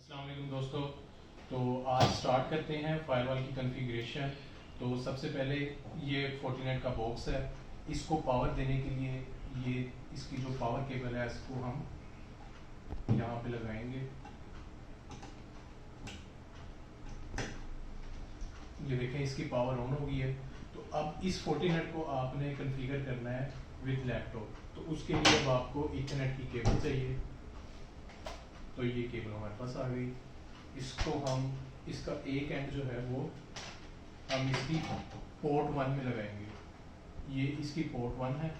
अस्सलाम वालेकुम दोस्तों। तो आज स्टार्ट करते हैं फायरवॉल की कॉन्फ़िगरेशन। तो सबसे पहले ये फोर्टीनेट का बॉक्स है, इसको पावर देने के लिए ये इसकी जो पावर केबल है इसको हम यहाँ पे लगाएंगे। ये देखें इसकी पावर ऑन हो गई है। तो अब इस फोर्टीनेट को आपने कॉन्फ़िगर करना है विद लैपटॉप। तो उसके लिए अब आपको ईथरनेट की केबल चाहिए। तो ये केबल हमारे पास आ गई। इसको हम इसका एक एंड जो है वो हम इसकी पोर्ट 1 में लगाएंगे। ये इसकी पोर्ट 1 है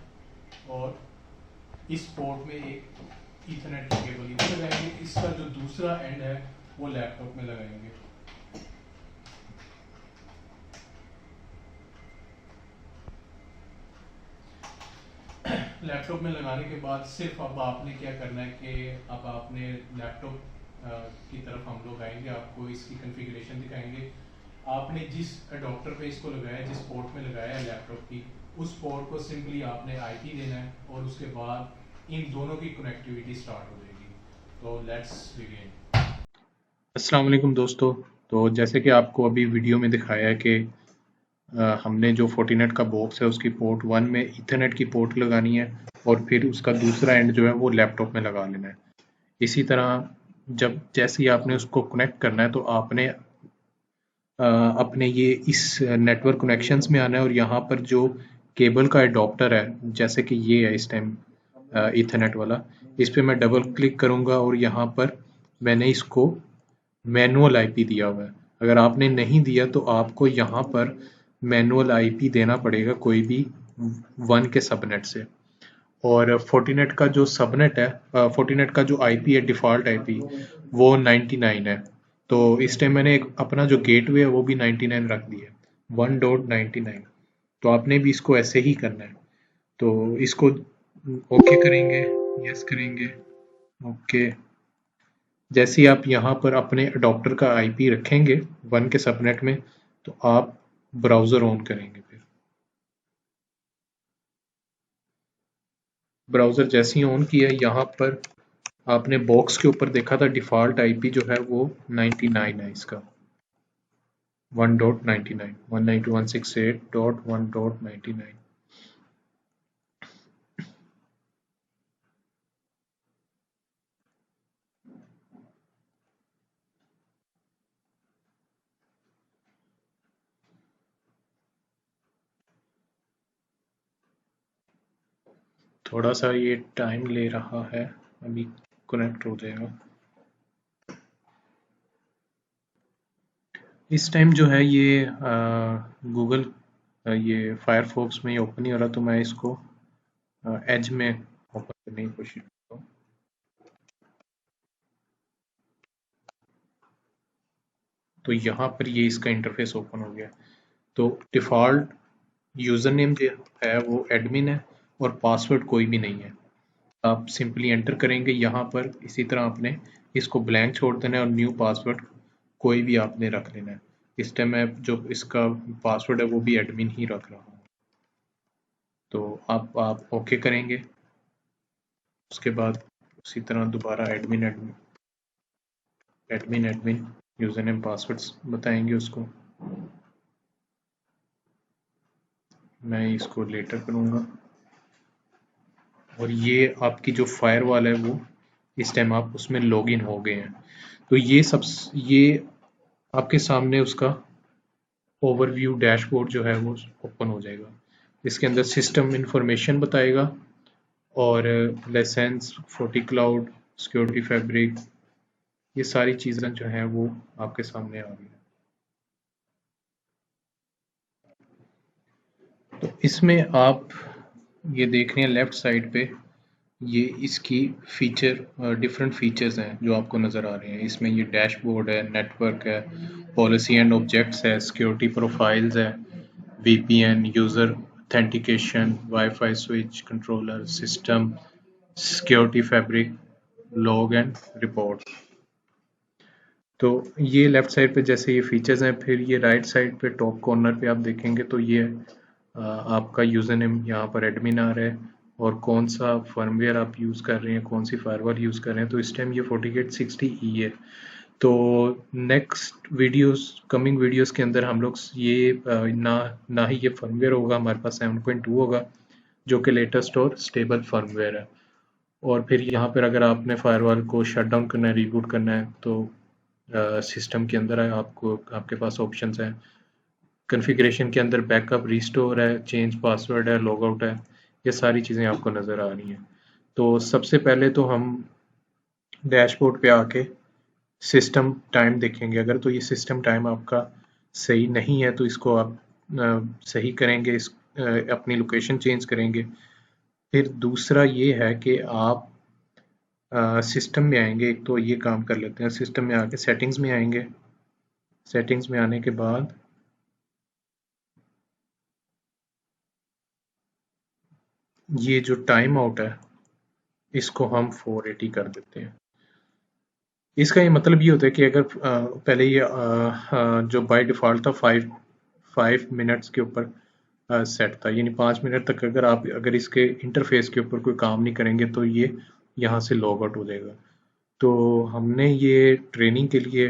और इस पोर्ट में एक ईथरनेट की केबल इधर लगाएंगे। इसका जो दूसरा एंड है वो लैपटॉप में लगाएंगे। लैपटॉप में लगाने के बाद सिर्फ अब आपने क्या करना है कि अब आपने लैपटॉप की तरफ हम लोग आएंगे, आपको इसकी कॉन्फ़िगरेशन दिखाएंगे। आपने जिस अडॉप्टर पे इसको लगाया, जिस पोर्ट में लगाया है लैपटॉप की, उस पोर्ट को सिंपली आपने आईपी देना है और उसके बाद इन दोनों की कनेक्टिविटी स्टार्ट हो जाएगी। तो लेट्स बिगिन। अस्सलाम वालेकुम दोस्तों। तो जैसे कि आपको अभी वीडियो में दिखाया है कि हमने जो फोर्टीनेट का बॉक्स है उसकी पोर्ट 1 में ईथरनेट की पोर्ट लगानी है और फिर उसका दूसरा एंड जो है वो लैपटॉप में लगा लेना है। इसी तरह जैसे ही आपने उसको कनेक्ट करना है तो आपने अपने ये इस नेटवर्क कनेक्शंस में आना है और यहाँ पर जो केबल का एडॉप्टर है, जैसे कि ये है इस टाइम ईथरनेट वाला, इस पे मैं डबल क्लिक करूँगा और यहाँ पर मैंने इसको मैनुअल आईपी दिया हुआ है। अगर आपने नहीं दिया तो आपको यहाँ पर मैनुअल आईपी देना पड़ेगा कोई भी 1 के सबनेट से। और फोर्टीनेट का जो सबनेट है, फोर्टीनेट का जो आईपी है, डिफ़ॉल्ट आईपी, वो 99 है। तो इस टाइम मैंने अपना जो गेटवे है वो भी 99 रख दिया है, 1.99। तो आपने भी इसको ऐसे ही करना है। तो इसको ओके करेंगे, यस करेंगे, ओके। जैसे ही आप यहाँ पर अपने अडॉप्टर का आईपी रखेंगे 1 के सबनेट में, तो आप ब्राउज़र ऑन करेंगे। फिर ब्राउज़र जैसे ही ऑन किया, यहाँ पर आपने बॉक्स के ऊपर देखा था डिफ़ॉल्ट आईपी जो है वो 99 है इसका, 1.99, 192.168.1.99। थोड़ा सा ये टाइम ले रहा है, अभी कनेक्ट हो जाएगा। इस टाइम जो है ये गूगल ये फायरफॉक्स में ही ओपन नहीं हो रहा, तो मैं इसको एज में ओपन करने की कोशिश करता हूँ। तो यहाँ पर ये इसका इंटरफेस ओपन हो गया। तो डिफ़ॉल्ट यूज़र नेम जो है वो एडमिन है और पासवर्ड कोई भी नहीं है। आप सिंपली एंटर करेंगे यहाँ पर। इसी तरह आपने इसको ब्लैंक छोड़ देना है और न्यू पासवर्ड कोई भी आपने रख लेना है। इस टाइम मैं जो इसका पासवर्ड है वो भी एडमिन ही रख रहा हूँ। तो आप ओके करेंगे। उसके बाद उसी तरह दोबारा admin admin admin admin user name passwords बताएंगे उसको। मैं इसको लेटर करूँगा और ये आपकी जो फायरवॉल है वो इस टाइम आप उसमें लॉगिन हो गए हैं। तो ये आपके सामने उसका ओवरव्यू डैशबोर्ड जो है वो ओपन हो जाएगा। इसके अंदर सिस्टम इंफॉर्मेशन बताएगा और लाइसेंस, FortiCloud, सिक्योरिटी फैब्रिक, ये सारी चीज़ें जो हैं वो आपके सामने आ गई। तो इसमें आप ये देख रहे हैं लेफ्ट साइड पे, ये इसकी डिफरेंट फीचर्स हैं जो आपको नज़र आ रहे हैं। इसमें ये डैशबोर्ड है, नेटवर्क है, पॉलिसी एंड ऑब्जेक्ट्स है, सिक्योरिटी प्रोफाइल्स है, VPN, user authentication, wifi switch, controller, system, security fabric, log and report. तो ये लेफ्ट साइड पे जैसे ये फीचर्स हैं। फिर ये राइट साइड पे टॉप कॉर्नर पे आप देखेंगे तो ये आपका यूज़र नेम यहाँ पर एडमिन आ रहा है और कौन सा फर्मवेयर आप यूज़ कर रहे हैं, कौन सी फायरवॉल यूज़ कर रहे हैं। तो इस टाइम ये FortiGate 60E है। तो नेक्स्ट वीडियोस, कमिंग वीडियोस के अंदर हम लोग ये ना ही ये फर्मवेयर होगा, हमारे पास 7.2 होगा जो कि लेटेस्ट और स्टेबल फर्मवेयर है। और फिर यहाँ पर अगर आपने फायरवॉल को शट डाउन करना है, रीबूट करना है, तो सिस्टम के अंदर है, आपको आपके पास ऑप्शंस हैं। कॉन्फ़िगरेशन के अंदर बैकअप, रिस्टोर है, चेंज पासवर्ड है, लॉग आउट है, ये सारी चीज़ें आपको नज़र आ रही हैं। तो सबसे पहले तो हम डैशबोर्ड पे आके सिस्टम टाइम देखेंगे। अगर तो ये सिस्टम टाइम आपका सही नहीं है तो इसको आप सही करेंगे, अपनी लोकेशन चेंज करेंगे। फिर दूसरा ये है कि आप सिस्टम में आएंगे, एक तो ये काम कर लेते हैं, सिस्टम में आके सेटिंग्स में आएंगे। सेटिंग्स में आने के बाद ये जो टाइम आउट है इसको हम 480 कर देते हैं। इसका ये मतलब ये होता है कि अगर पहले ये जो बाय डिफ़ॉल्ट था 5 मिनट्स के ऊपर सेट था, यानी 5 मिनट तक अगर इसके इंटरफेस के ऊपर कोई काम नहीं करेंगे तो ये यहाँ से लॉग आउट हो जाएगा। तो हमने ये ट्रेनिंग के लिए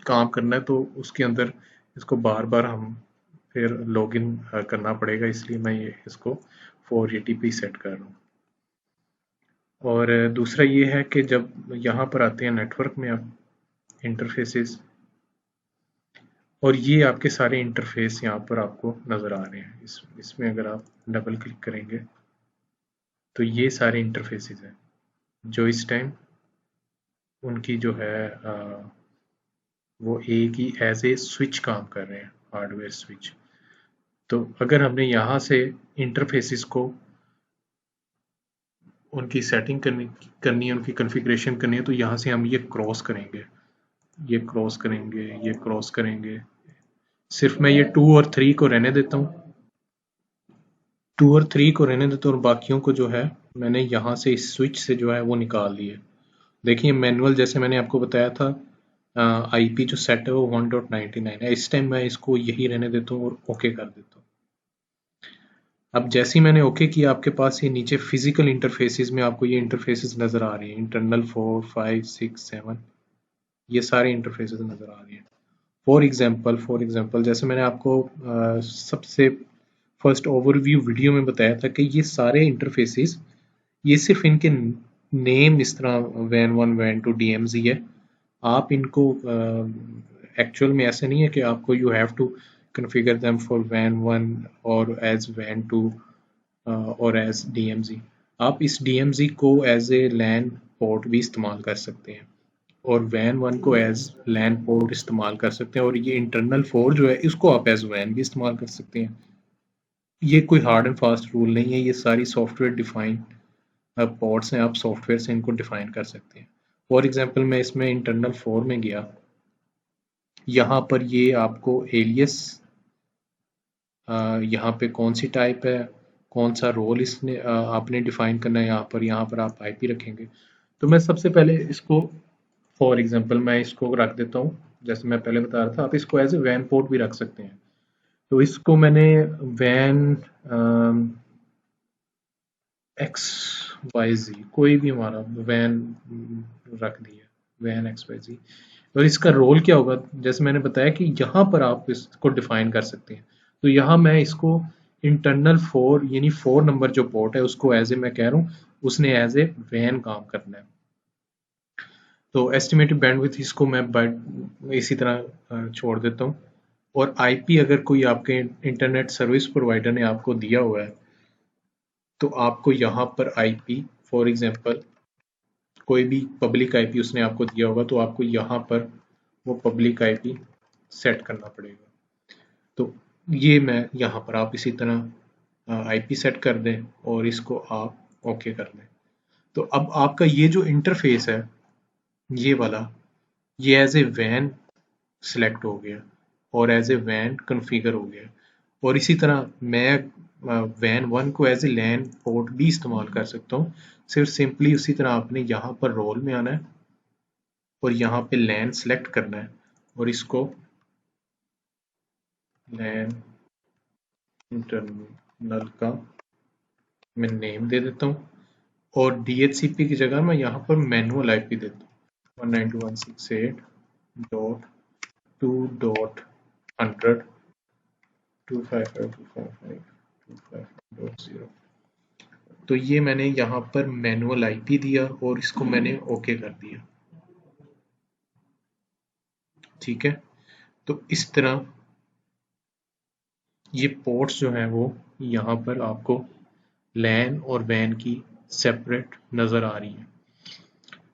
काम करना है, तो उसके अंदर इसको बार-बार हम फिर लॉगिन करना पड़ेगा, इसलिए मैं ये इसको 480 पे सेट कर रहा हूँ। और दूसरा ये है कि जब यहाँ पर आते हैं नेटवर्क में आप इंटरफेसेस, और ये आपके सारे इंटरफेस यहाँ पर आपको नज़र आ रहे हैं। इसमें अगर आप डबल क्लिक करेंगे तो ये सारे इंटरफेसेस हैं जो इस टाइम उनकी जो है वो एक ही एज ए स्विच काम कर रहे हैं, हार्डवेयर स्विच। तो अगर हमने यहाँ से इंटरफेसेस को उनकी सेटिंग करनी है, उनकी कॉन्फ़िगरेशन करनी है, तो यहाँ से हम ये क्रॉस करेंगे, ये क्रॉस करेंगे, ये क्रॉस करेंगे। सिर्फ मैं ये 2 और 3 को रहने देता हूँ, 2 और 3 को रहने देता हूँ, और बाकियों को जो है मैंने यहाँ से इस स्विच से जो है वो निकाल दिए। देखिए मैनुअल जैसे मैंने आपको बताया था, आईपी जो सेट है वो 1.99 है। इस टाइम मैं इसको यही रहने देता हूँ और ओके कर देता हूँ। अब जैसे ही मैंने ओके किया, आपके पास ये नीचे फिजिकल इंटरफेसेस में आपको ये इंटरफेसेस नज़र आ रहे हैं, इंटरनल 4, 5, 6, 7, ये सारे इंटरफेसेस नज़र आ रहे हैं। फॉर एग्जांपल जैसे मैंने आपको सबसे फर्स्ट ओवरव्यू वीडियो में बताया था कि ये सारे इंटरफेसेस, ये सिर्फ इनके नेम इस तरह वैन 1, वैन 2, डीएमजी है। आप इनको एक्चुअल में ऐसे नहीं है कि आपको you have to configure them for वैन 1 और एज वैन 2 और एज डीएमजी। आप इस डीएमजी को एज ए लैन पोर्ट भी इस्तेमाल कर सकते हैं और वैन 1 को एज लैन पोर्ट इस्तेमाल कर सकते हैं, और ये इंटरनल 4 जो है इसको आप एज वैन भी इस्तेमाल कर सकते हैं। ये कोई हार्ड एंड फास्ट रूल नहीं है, ये सारी सॉफ्टवेयर डिफाइन पोर्ट्स हैं, आप सॉफ्टवेयर से इनको डिफाइन कर सकते हैं। फॉर एग्जांपल मैं इसमें इंटरनल 4 में गया, यहाँ पर ये आपको एलियस, यहाँ पे कौन सी टाइप है, कौन सा रोल इसने आपने डिफाइन करना है, यहाँ पर आप आईपी रखेंगे। तो मैं सबसे पहले इसको फॉर एग्जांपल मैं इसको रख देता हूँ, जैसे मैं पहले बता रहा था, आप इसको एज ए वैन पोर्ट भी रख सकते हैं। तो इसको मैंने वैन एक्स वाई जी, कोई भी हमारा वैन रख दिया, वैन एक्स वाई जी। और इसका रोल क्या होगा, जैसे मैंने बताया कि यहाँ पर आप इसको डिफाइन कर सकते हैं। तो यहाँ मैं इसको इंटरनल 4 यानी 4 नंबर जो पोर्ट है उसको एज ए मैं कह रहा हूँ उसने एज ए वैन काम करना है। तो एस्टिमेटेड बैंडविड्थ इसको मैं इसी तरह छोड़ देता हूँ। और आईपी अगर कोई आपके इंटरनेट सर्विस प्रोवाइडर ने आपको दिया हुआ है तो आपको यहाँ पर आईपी, फॉर एग्जांपल कोई भी पब्लिक आईपी उसने आपको दिया होगा तो आपको यहाँ पर वो पब्लिक आईपी सेट करना पड़ेगा। तो ये मैं यहाँ पर आप इसी तरह आईपी सेट कर दें और इसको आप ओके कर दें। तो अब आपका ये जो इंटरफेस है ये वाला, ये एज ए वैन सिलेक्ट हो गया और एज ए वैन कॉन्फ़िगर हो गया। और इसी तरह मैं वैन 1 को एज ए लैन पोर्ट भी इस्तेमाल कर सकता हूँ। सिर्फ सिंपली उसी तरह आपने यहाँ पर रोल में आना है और यहाँ पे लैन सेलेक्ट करना है और इसको लैन इंटरनल का मैं नेम दे देता हूँ और डीएचसीपी की जगह मैं यहाँ पर मैनुअल आईपी देता हूँ। 192.168.2.100 255.255.255.0। तो ये मैंने यहाँ पर मैनुअल आईपी दिया और इसको मैंने ओके कर दिया। ठीक है, तो इस तरह ये पोर्ट्स जो हैं वो यहाँ पर आपको लैन और वैन की सेपरेट नज़र आ रही है।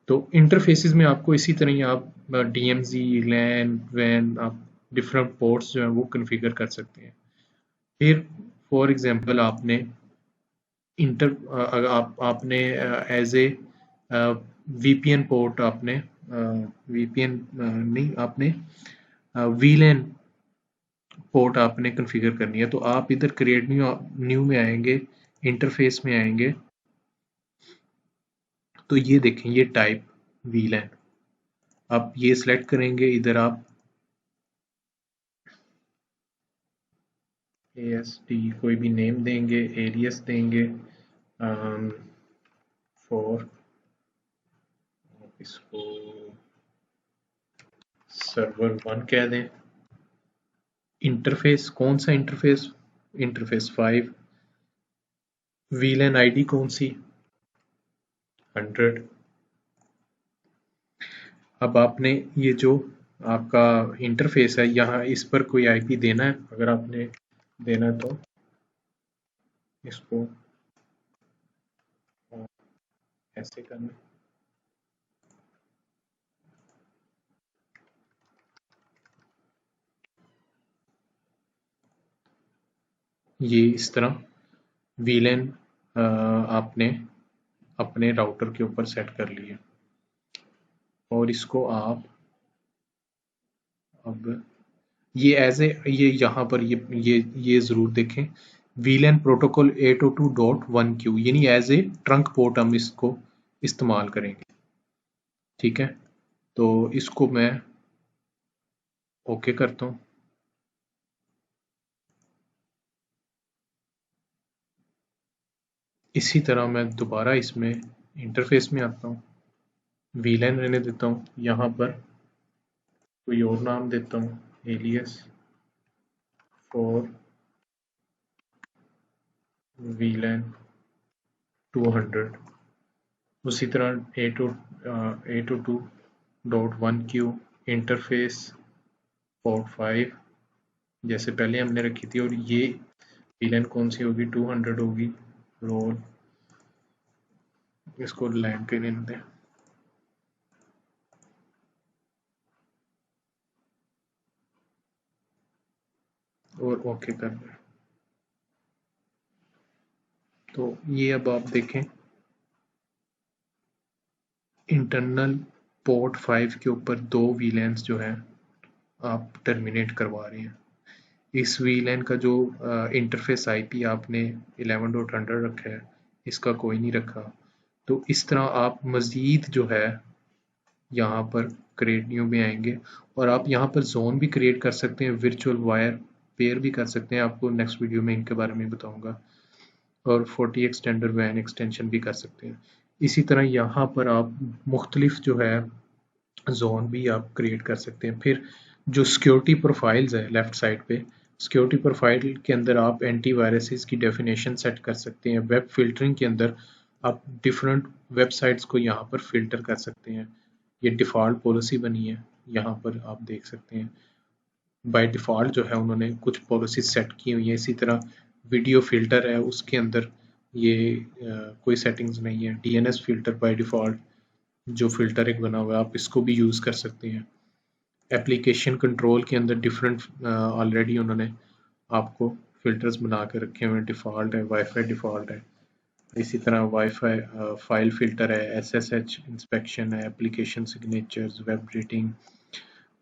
तो इंटरफेसेस में आपको इसी तरह ही आप डीएमजी लैन वैन आप डिफरेंट पोर्ट्स जो हैं वो कन्फिगर कर सकते हैं। फिर फॉर एग्जांपल आपने अगर आपने एज ए वीपीएन पोर्ट आपने वीपीएन नहीं आपने वीलैन पोर्ट आपने कॉन्फ़िगर करनी है, तो आप इधर क्रिएट न्यू में आएंगे, इंटरफेस में आएंगे, तो ये देखें ये टाइप वीलैन आप ये सिलेक्ट करेंगे। इधर आप ASD कोई भी नेम देंगे, एलियस देंगे फॉर इसको सर्वर 1 कह दें। इंटरफेस कौन सा इंटरफेस, इंटरफेस 5। वीलैन आईडी कौन सी 100। अब आपने ये जो आपका इंटरफेस है यहाँ इस पर कोई आईपी देना है, अगर आपने देना है तो इसको ऐसे करना। ये इस तरह वीलैन आपने अपने राउटर के ऊपर सेट कर लिया और इसको आप अब ये एज ए ये यहाँ पर ये ज़रूर देखें वीलैन प्रोटोकॉल 802.1q यानी एज ए ट्रंक पोर्ट हम इसको इस्तेमाल करेंगे। ठीक है, तो इसको मैं ओके करता हूँ। इसी तरह मैं दोबारा इसमें इंटरफेस में आता हूँ, वीलैन रहने देता हूँ, यहाँ पर कोई और नाम देता हूँ एलियस फॉर वीलैन 200। उसी तरह 802.1q इंटरफेस पोर्ट 5 जैसे पहले हमने रखी थी, और ये वीलैन कौन सी होगी 200 होगी। रोल इसको लैंड के देने दें और ओके कर दें। तो ये अब आप देखें इंटरनल पोर्ट 5 के ऊपर 2 वीलैंस जो हैं आप टर्मिनेट करवा रहे हैं। इस वीलैन का जो इंटरफेस आईपी आपने 11.100 रखा है, इसका कोई नहीं रखा। तो इस तरह आप मज़ीद जो है यहाँ पर क्रिएट न्यू में आएंगे और आप यहाँ पर जोन भी क्रिएट कर सकते हैं, वर्चुअल वायर पेयर भी कर सकते हैं, आपको नेक्स्ट वीडियो में इनके बारे में बताऊंगा, और 40 एक्सटेंडर वैन एक्सटेंशन भी कर सकते हैं। इसी तरह यहाँ पर आप मुख्तलिफ जो है जोन भी आप क्रिएट कर सकते हैं। फिर जो सिक्योरिटी प्रोफाइल्स है लेफ्ट साइड पे, सिक्योरिटी प्रोफाइल के अंदर आप एंटीवायरसेस की डेफिनेशन सेट कर सकते हैं। वेब फिल्टरिंग के अंदर आप डिफरेंट वेबसाइट्स को यहाँ पर फिल्टर कर सकते हैं। ये डिफ़ॉल्ट पॉलिसी बनी है, यहाँ पर आप देख सकते हैं बाय डिफ़ॉल्ट जो है उन्होंने कुछ पॉलिसी सेट की हुई है। इसी तरह वीडियो फिल्टर है, उसके अंदर ये कोई सेटिंग्स नहीं है। डीएनएस फिल्टर बाय डिफ़ॉल्ट जो फिल्टर एक बना हुआ है आप इसको भी यूज़ कर सकते हैं। एप्लीकेशन कंट्रोल के अंदर डिफरेंट ऑलरेडी उन्होंने आपको फिल्टर्स बना के रखे हुए हैं। डिफ़ॉल्ट है, वाईफाई डिफ़ॉल्ट है। इसी तरह वाईफाई फाइल फिल्टर है, एसएसएच इंस्पेक्शन है, एप्लीकेशन सिग्नेचर्स, वेब रेटिंग।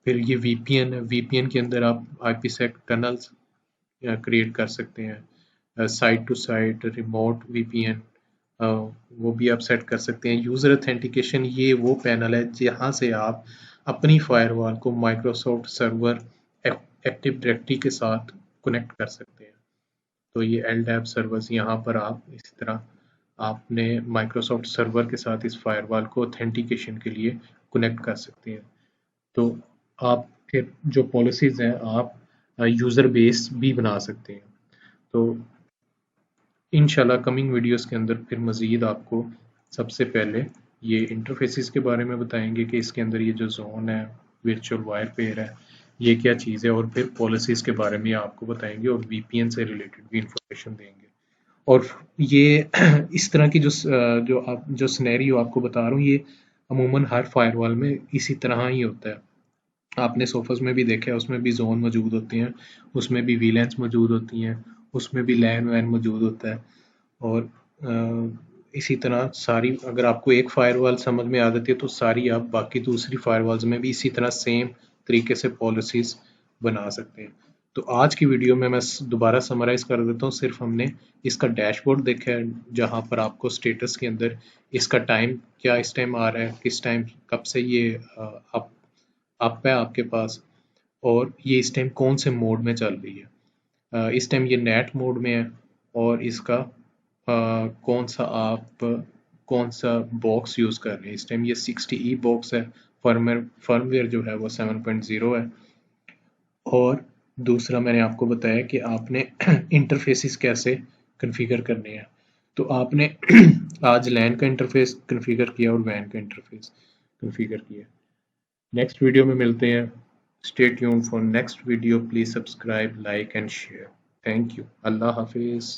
फिर ये वीपीएन है, वीपीएन के अंदर आप आईपीसेक टनल्स क्रिएट कर सकते हैं। Site to site remote VPN वो भी आप सेट कर सकते हैं। यूज़र ऑथेंटिकेशन ये वो पैनल है जहाँ से आप अपनी फायरवॉल को माइक्रोसॉफ्ट सर्वर एक्टिव डायरेक्टरी के साथ कनेक्ट कर सकते हैं। तो ये LDAP सर्वर्स यहाँ पर आप इस तरह आपने माइक्रोसॉफ्ट सर्वर के साथ इस फायरवॉल को ऑथेंटिकेशन के लिए कनेक्ट कर सकते हैं। तो आप फिर जो पॉलिसीज़ हैं आप यूज़र बेस भी बना सकते हैं। तो इंशाल्लाह कमिंग वीडियोस के अंदर फिर मज़ीद आपको सबसे पहले ये इंटरफेसिस के बारे में बताएंगे कि इसके अंदर ये जो जोन है, वर्चुअल वायर पेयर है, ये क्या चीज़ है, और फिर पॉलिसीज़ के बारे में आपको बताएंगे और वीपीएन से रिलेटेड भी इंफॉर्मेशन देंगे। और ये इस तरह की जो सिनेरियो आपको बता रहा हूँ, ये अमूमन हर फायरवॉल में इसी तरह ही होता है। आपने सोफस में भी देखा है, उसमें भी जोन मौजूद होते हैं, उसमें भी वीलैंस मौजूद होती हैं, उसमें भी लैन वैन मौजूद होता है। और इसी तरह सारी, अगर आपको एक फायरवॉल समझ में आ जाती है तो सारी आप बाकी दूसरी फायरवॉल्स में भी इसी तरह सेम तरीके से पॉलिसीज बना सकते हैं। तो आज की वीडियो में मैं दोबारा समराइज कर देता हूँ। सिर्फ हमने इसका डैशबोर्ड देखा है, जहाँ पर आपको स्टेटस के अंदर इसका टाइम क्या इस टाइम आ रहा है, किस टाइम कब से ये अप है आपके पास, और ये इस टाइम कौन से मोड में चल रही है। इस टाइम ये नेट मोड में है, और इसका कौन सा आप कौन सा बॉक्स यूज़ कर रहे हैं। इस टाइम ये 60E बॉक्स है, फर्मवेयर जो है वो 7.0 है। और दूसरा मैंने आपको बताया कि आपने इंटरफेसिस कैसे कन्फिगर करने हैं। तो आपने आज लैन का इंटरफेस कन्फिगर किया और वैन का इंटरफेस कन्फिगर किया। नेक्स्ट वीडियो में मिलते हैं। Stay tuned for next video. Please subscribe, like and share. Thank you. Allah Hafiz.